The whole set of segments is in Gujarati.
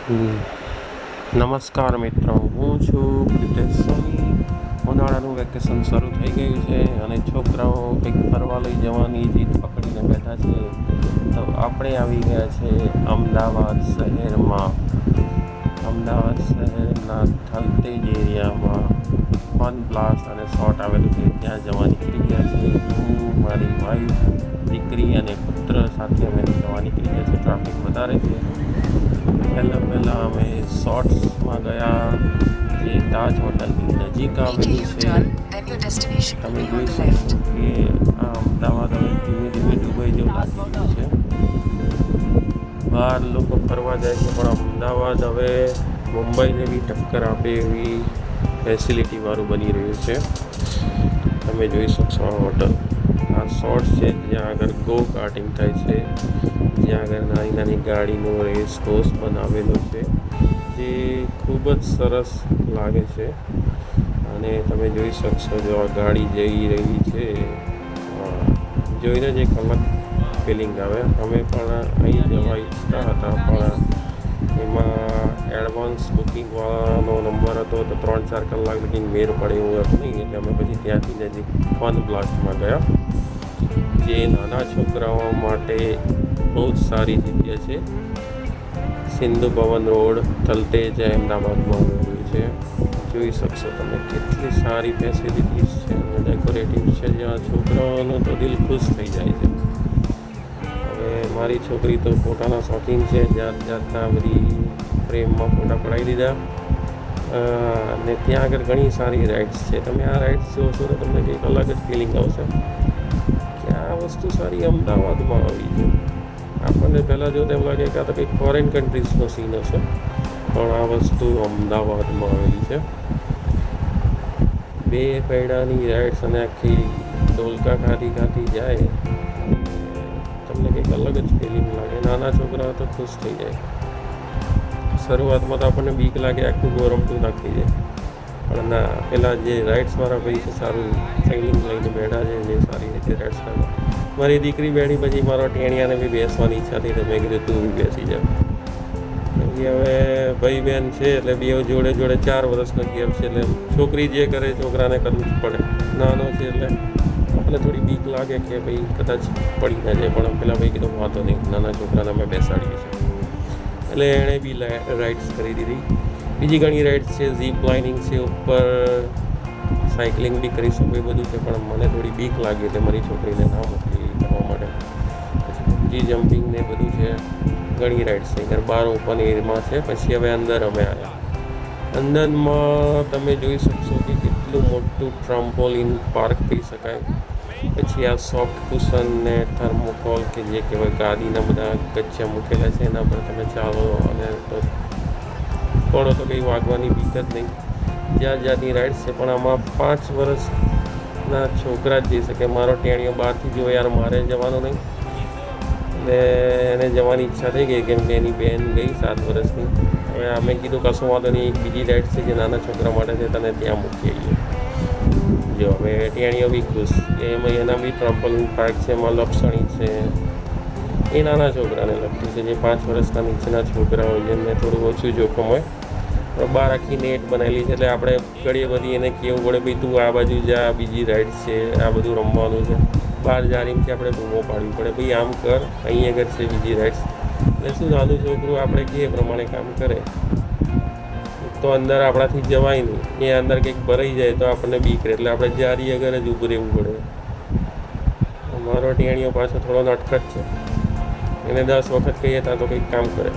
નમસ્કાર મિત્રો, હું છું પ્રિતેશ સોની. ઉનાળાનું વેકેશન શરૂ થઈ ગયું છે અને છોકરાઓ કંઈક ફરવા લઈ જવાની જીદ પકડીને બેઠા છે. તો આપણે આવી ગયા છે અમદાવાદ શહેરમાં. અમદાવાદ શહેરના થલતેજ એરિયામાં ફન પ્લાસ અને શોર્ટ આવેલું છે, ત્યાં જવા નીકળી ગયા છે. હું, મારી વાઈફ, દીકરી અને પુત્ર સાથે અમે જવા નીકળી ગયા છે. ટ્રાફિક વધારે છે. પહેલાં અમે શોર્ટ્સમાં ગયા, જે તાજ હોટલની નજીક આવેલું છે. તમે જોઈ શકો કે આ અમદાવાદ હવે ધીમે ધીમે દુબઈ જેવું લાગી રહ્યું છે. બહાર લોકો ફરવા જાય છે, પણ અમદાવાદ હવે મુંબઈને બી ટક્કર આપે એવી ફેસિલિટીવાળું બની રહ્યું છે. તમે જોઈ શકશો આ હોટલ. આ શોર્ટ્સ છે જ્યાં આગળ ગો કાર્ટિંગ થાય છે, જ્યાં આગળ નાની નાની ગાડીનો રેસ કોર્સ બનાવેલો છે, જે ખૂબ જ સરસ લાગે છે. અને તમે જોઈ શકશો, જો આ ગાડી જઈ રહી છે, જોઈને જ એક અલગ ફિલિંગ આવે. અમે પણ અહીં જવા ઈચ્છતા હતા, પણ એમાં એડવાન્સ બુકિંગવાળાનો નંબર હતો તો 3-4 કલાક લગીને મેર પડે એવું હતું નહીં, એટલે અમે પછી ત્યાંથી નજીક ફન બ્લાસ્ટમાં ગયા, જે નાના છોકરાઓ માટે બહુ જ સારી જગ્યા છે. સિંધુ ભવન રોડ, થલતેજ, અમદાવાદમાં આવેલું છે. જોઈ શકશો તમે કેટલી સારી ફેસિલિટીઝ છે અને ડેકોરેટિવ છે, જ્યાં છોકરાઓનું તો દિલ ખુશ થઈ જાય છે. હવે મારી છોકરી તો ફોટાના શોખીન છે, જાતના બધી ફ્રેમમાં ફોટા પડાવી દીધા. અને ત્યાં આગળ ઘણી સારી રાઇડ્સ છે. તમે આ રાઇડ્સ જોશો તો તમને કંઈક અલગ જ ફિલિંગ આવશે કે આ વસ્તુ સારી અમદાવાદમાં આવી છે. આપણને પહેલાં જો તેમ લાગે કે આ તો કંઈક ફોરેન કન્ટ્રીઝનો સીન હશે, પણ આ વસ્તુ અમદાવાદમાં આવેલી છે. 2 પૈડાની રાઇડ્સ અને આખી ડોલકા ખાતી જાય, તમને કંઈક અલગ જ ફિલિંગ લાગે. નાના છોકરાઓ તો ખુશ થઈ જાય. શરૂઆતમાં તો આપણને બીક લાગે, આખું ગોરમતું નાખી જાય, પણ ના, પેલા જે રાઇડ્સવાળા ભાઈ છે સારું ફિલિંગ લઈને બેઠા છે, જે સારી રીતે રાઇડ્સ કરે. મારી દીકરી બેઠી પછી મારા ટેણિયાને બી બેસવાની ઈચ્છા થઈ, તો મેં કીધું તું બી બેસી જા. હવે ભાઈ બહેન છે એટલે બે જોડે 4 વર્ષનો ગેપ છે, એટલે છોકરી જે કરે છોકરાને કરવું જ પડે. નાનો છે એટલે આપણે થોડી બીક લાગે કે ભાઈ કદાચ પડી ના જાય, પણ પેલા ભાઈ કીધું વાંધો નહીં, નાના છોકરાને અમે બેસાડીએ છીએ. એટલે એણે બી રાઇડ્સ કરી દીધી. બીજી ઘણી રાઇડ્સ છે, ઝીપ લાઇનિંગ છે, ઉપર સાયકલિંગ બી કરી શકો એ બધું છે, પણ મને થોડી બીક લાગી એટલે મારી છોકરીને ના મોકલી કરવા માટે. પછી બુજી જમ્પિંગ ને બધું છે, ઘણી રાઇડ્સ છે. બહાર ઓપન એરિયામાં છે. પછી હવે અંદર અમે આવ્યા. અંદરમાં તમે જોઈ શકશો કે કેટલું મોટું ટ્રામ્પોલિન પાર્ક કહી શકાય. પછી આ સોફ્ટ કુશન ને થર્મોકોલ કે જે કહેવાય, ગાદીના બધા ગચ્છા મૂકેલા છે, એના પર તમે ચાલો અને તો પડો તો કંઈ વાગવાની બીક જ નહીં. જાતની રાઇડ્સ છે, પણ આમાં 5 વર્ષના છોકરા જ જઈ શકે. મારો ટેણીઓ બહારથી જો યાર મારે જવાનો નહીં, એટલે એને જવાની ઈચ્છા થઈ ગઈ, કેમ કે એની બહેન ગઈ 7 વર્ષની. હવે અમે કીધું કશું વાંધો નહીં, એક બીજી રાઇડ છે જે નાના છોકરા માટે છે, તને ત્યાં મૂકી આવીએ. જો હવે ટેણીઓ બી ખુશ. એમાં એના બી ટ્રામ્પોલિન પાર્ક છે, એમાં લપસણી છે, એ નાના છોકરાને લગતી છે, જે 5 વર્ષના નીચેના છોકરા હોય, જેમને થોડું ઓછું જોખમ હોય. બહાર આખી નેટ બનાવેલી છે, એટલે આપણે ઘડીએ બધી એને કહેવું પડે ભાઈ તું આ બાજુ જા, બીજી રાઇડ છે, આ બધું રમવાનું છે. બહાર જાણીને કે આપણે બૂમો પાડવી પડે, ભાઈ આમ કર, અહીં આગળ છે બીજી રાઇડ્સ. એટલે શું, નાનું છોકરું આપણે કહે પ્રમાણે કામ કરે તો અંદર આપણાથી જવાય નહીં. એ અંદર કંઈક ભરાઈ જાય તો આપણને બીક રહે, એટલે આપણે જારી આગળ જ ઊભું રહેવું પડે. મારો ટેણીઓ પાછો થોડો નટખટ છે, એને 10 વખત કહીએ ત્યાં તો કંઈક કામ કરે.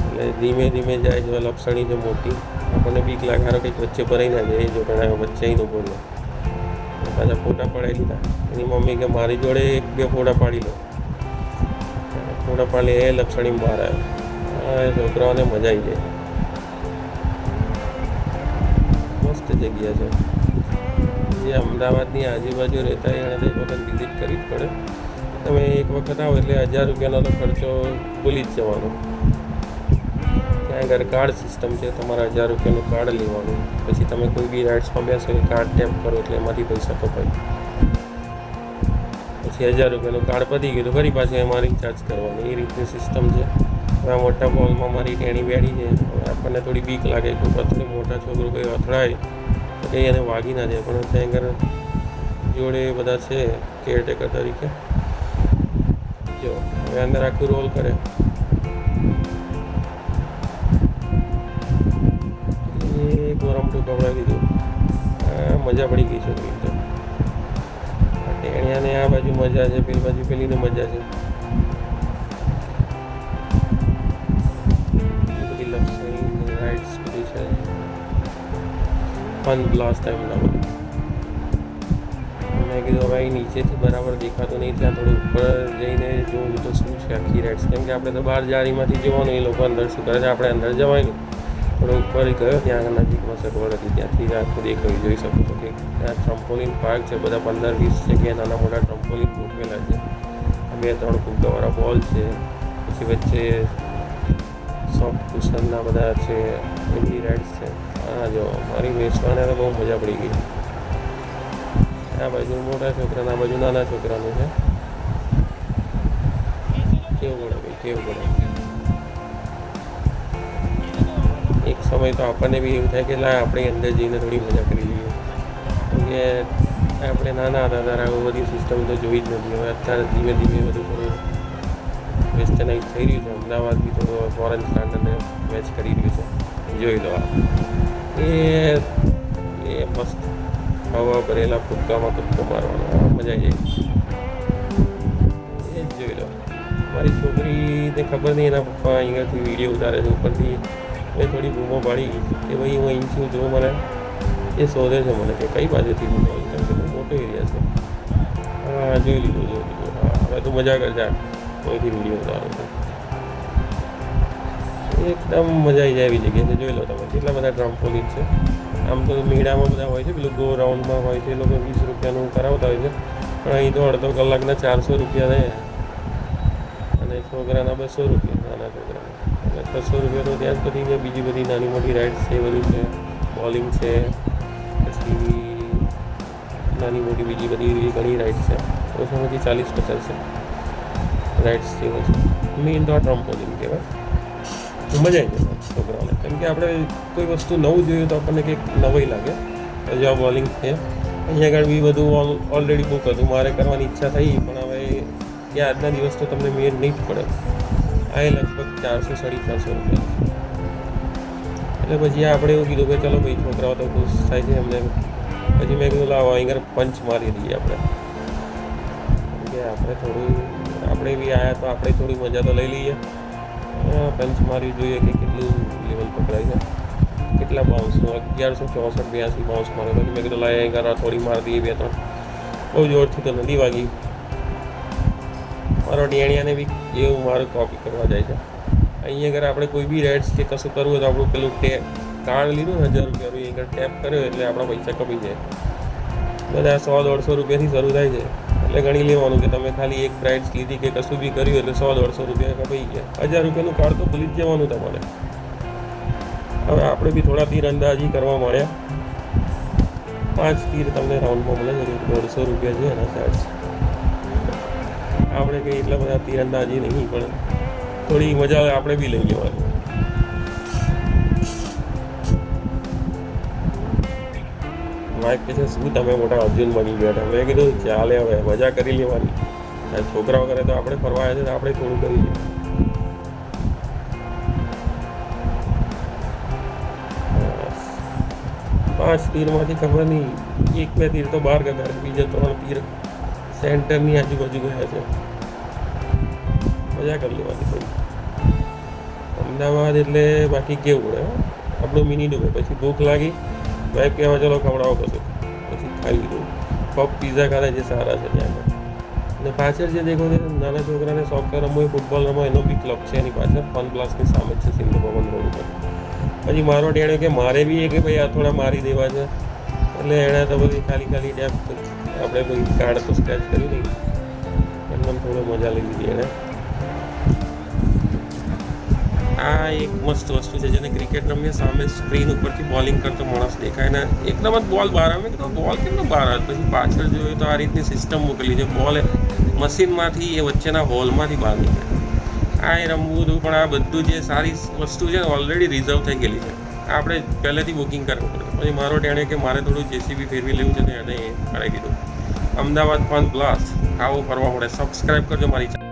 એટલે ધીમે ધીમે જાય. જો લપસણી છે મોટી, આપણને બીક લાગે, હારો કંઈક વચ્ચે ભરાઈ ના જાય. એ જો પણ વચ્ચે અહીં ઊભો લો, પાછા ફોટા પડાવી લીધા. એની મમ્મી કે મારી જોડે 1-2 ફોટા પાડી લો. ફોટા પાડી એ લપસણી બહાર આવ્યો. છોકરાઓને મજા આવી જાય. મસ્ત જગ્યા છે. જે અમદાવાદની આજુબાજુ રહેતા હોય એણે તો એક વખત વિઝિટ કરવી જ પડે. તમે એક વખત આવો એટલે 1000 રૂપિયાનો તો ખર્ચો ભૂલી જ જવાનો. ત્યાં આગળ કાર્ડ સિસ્ટમ છે, તમારે 1000 રૂપિયાનું કાર્ડ લેવાનું. પછી તમે કોઈ બી રાઇડ્સમાં બેસો એ કાર્ડ ટેપ કરો એટલે એમાંથી પૈસા કપાય. પછી 1000 રૂપિયાનું કાર્ડ પતી ગયું તો ફરી પાછું એમાં રિચાર્જ કરવાનું. એ રીતની સિસ્ટમ છે. આ મોટા બોલમાં મારી ટેણી બેઠી છે. આપણને થોડી બીક લાગે કે પથરી મોટા છોકરો કંઈ અથડાય તો કંઈ એને વાગી ના જાય, પણ ત્યાં આગળ જોડે બધા છે કેરટેકર તરીકે. જો હવે અંદર આખું રોલ કરે, એ ગોરમટું ખવડાવી દીધું. મજા પડી ગઈ છોકરી તો. ટેણિયાને આ બાજુ મજા છે, પેલી બાજુ પેલીને મજા છે. બધી લક્ષ્મી રાઇડ્સ બધી છે. ફન બ્લાસ્ટ ટાઈમના મેં કીધું હવે અહીં નીચેથી બરાબર દેખાતું નહીં, ત્યાં થોડું ઉપર જઈને જોવું તો શું છે આખી રાઇડ્સ. કેમ કે આપણે તો બહાર જાળીમાંથી જોવાનું, એ લોકો અંદર શું કરે છે, આપણે અંદર જવાય નહીં. થોડો ઉપર ગયો, ત્યાં નજીકમાં સગવડ હતી, ત્યાંથી આખું દેખાયું જોઈ શકો છો કે ત્યાં ટ્રમ્પોલિન પાર્ક છે. બધા 15-20 જગ્યાએ નાના મોટા ટ્રમ્પોલિન ગોઠવેલા છે. 2-3 ફુગ્ગાવાળા બોલ છે, પછી વચ્ચે સોફ્ટ કુશનના બધા છે, એવી રાઇડ્સ છે. હા જો મારી બેસવાને તો બહુ મજા પડી ગઈ. આ બાજુ મોટા છોકરાના, આ બાજુ નાના છોકરાનું છે. કેવું પડે ભાઈ, કેવું પડે. એક સમય તો આપણને બી એવું થાય કે લાય આપણે અંદર જઈને થોડી મજા કરી લઈએ, કેમ કે આપણે નાના હતા ત્યારે આવું બધી સિસ્ટમ તો જોઈ જ નથી. હવે અત્યારે ધીમે ધીમે બધું થોડું વેસ્ટર્નાઇઝ થઈ રહ્યું છે. અમદાવાદ બી થોડું ફોરેન સ્ટાન્ડર્ડને મેચ કરી રહ્યું છે. જોઈ લો એ મસ્ત હવા ભરેલા ફુગ્ગામાં કૂદકો મારવાનો, મજા આવી જાય. એ જ જોઈ લો. મારી છોકરીને ખબર નહીં એના પપ્પા અહીંયાથી વિડીયો ઉતારે છે ઉપરથી. મેં થોડી બૂમો પાડી કે ભાઈ હું અહીં છું, જો મને એ શોધે છે મને કે કઈ બાજુથી બૂમો, કેમ કે બહુ મોટો એરિયા છે. હા જોઈ લીધું. હા હવે તું મજા કરજે, કોઈથી વિડીયો ઉતારો છે. એકદમ મજા આવી જાય એવી જગ્યા છે. જોઈ લો તમે કેટલા બધા ટ્રમ્પોલિન છે. આમ તો મેળામાં બધા હોય છે, પેલું ગો રાઉન્ડમાં હોય છે, એ લોકો 20 રૂપિયાનું કરાવતા હોય છે, પણ અહીં તો અડધો કલાકના 400 રૂપિયા છે, અને છોકરાના 200 રૂપિયા, નાના છોકરાના. એટલે 600 રૂપિયા તો ત્યાં જ પતી જાય. બીજી બધી નાની મોટી રાઇડ્સ છે, બધું છે. બોલિંગ છે, પછી નાની મોટી બીજી બધી ઘણી રાઇડ્સ છે. ઓછામાંથી 40-50 છે રાઇડ્સ છે. પછી મેઇન તો આ ટ્રમ્પોલિન કહેવાય. મજા આવી જાય છોકરાઓને, કેમ કે આપણે કોઈ વસ્તુ નવું જોયું તો આપણને કંઈક નવાઈ લાગે. જો બોલિંગ છે, અહીંયા આગળ બી બધું ઓલરેડી બુક હતું. મારે કરવાની ઈચ્છા થઈ, પણ હવે કે આજના દિવસ તો તમને મેળ નહીં જ પડે. આ એ લગભગ 400-450 રૂપિયા. એટલે પછી આપણે એવું કીધું કે ચલો ભાઈ છોકરાઓ તો ખુશ થાય છે એમને. પછી મેં કીધું લાવો અહીં આગળ પંચ મારી દઈએ આપણે, કે આપણે થોડું આપણે બી આવ્યા તો આપણે થોડી મજા તો લઈ લઈએ. પંચ મારી જોઈએ કે કેટલું લેવલ પકડાય છે, કેટલા બાઉન્સનું. 1164-82 બાઉન્સ મારે. પછી મેં કીધું લાય અહીં થોડી મારી દઈએ 2-3. બહુ જોરથી તો નથી વાગી. મારો ટેણિયાને બી એવું મારું કોપી કરવા જાય છે. અહીંયા આગળ આપણે કોઈ બી રાઇડ્સ કે કશું કરવું હોય તો આપણું પેલું કાર્ડ લીધું ને 1000 રૂપિયાનું, અહીં આગળ ટેપ કર્યો એટલે આપણા પૈસા કપાઈ જાય. બધા 100-150 રૂપિયાથી શરૂ થાય છે. એટલે ગણી લેવાનું કે તમે ખાલી એક રાઇડ્સ લીધી કે કશું બી કર્યું એટલે 100-150 રૂપિયા કપાઈ ગયા. 1000 રૂપિયાનું કાર્ડ તો ભૂલી જ જવાનું તમારે. હવે આપણે બી થોડા તીરંદાજી કરવા મળ્યા. 5 તીર તમને રાઉન્ડમાં મળે છે, 150 રૂપિયા છે એના ચાર્જ. આપણે કંઈ એટલા બધા તીરંદાજી નહીં, પણ થોડી મજા આવે આપણે બી લઈ લેવાની. વાઈફ કહે છે શું તમે મોટા અર્જુન બની બેઠા. મેં કીધું ચાલે હવે મજા કરી લેવાની. છોકરાઓ કરે તો આપણે ફરવા આવ્યા છે તો આપણે થોડું કરી લઈએ. 5 તીરમાંથી ખબર નહીં 1-2 તીર તો બહાર ગયા, બીજા 3 તીર સેન્ટરની આજુબાજુ ગયા છે. મજા કરી લેવાની થોડી. અમદાવાદ એટલે બાકી કેવું પડે આપણું મિની ડૂબે. પછી ભૂખ લાગી, વાઈફ કહેવા ચલો ખવડાવો કશું, પછી ખાઈ લીધું. પપ પીઝા ખાધા જે સારા છે ત્યાં આગળ. અને પાછળ જે દેખો છે નાના છોકરાને સોકર રમવો, ફૂટબોલ રમવો, એનો બી ક્લબ છે એની પાછળ. ફન બ્લાસ્ટની સામે જ છે, સિંધુ ભવન રોડ ઉપર. પછી મારો ટેણો કે મારે બી એ કે ભાઈ આ થોડા મારી દેવા છે, એટલે એણે તો બધી ખાલી ડેપ આપણે કોઈ કાર્ડ તો સ્ક્રેચ કર્યું નહીં, એમને થોડો મજા લઈ લીધી એણે. આ એક મસ્ત વસ્તુ છે જેને ક્રિકેટ રમીએ સામે સ્ક્રીન ઉપરથી બોલિંગ કરતો માણસ દેખાય ને એકદમ જ બોલ બહાર આવે. તો બોલ કેટલો બહાર આવે? પછી પાછળ જોઈએ તો આ રીતની સિસ્ટમ મૂકેલી છે. બોલ મશીનમાંથી એ વચ્ચેના હોલમાંથી બહાર નીકળે. આ એ રમવું હતું, પણ આ બધું જે સારી વસ્તુ છે ને ઓલરેડી રિઝર્વ થઈ ગયેલી છે. આપણે પહેલેથી બુકિંગ કરવું પડે. પછી મારો ટેણે કે મારે થોડું જેસીબી ફેરવી લેવું છે ને એને કરાવી દીધું. અમદાવાદ ફન પ્લસ આવો ફરવા મળે. સબસ્ક્રાઈબ કરજો મારી ચેનલ.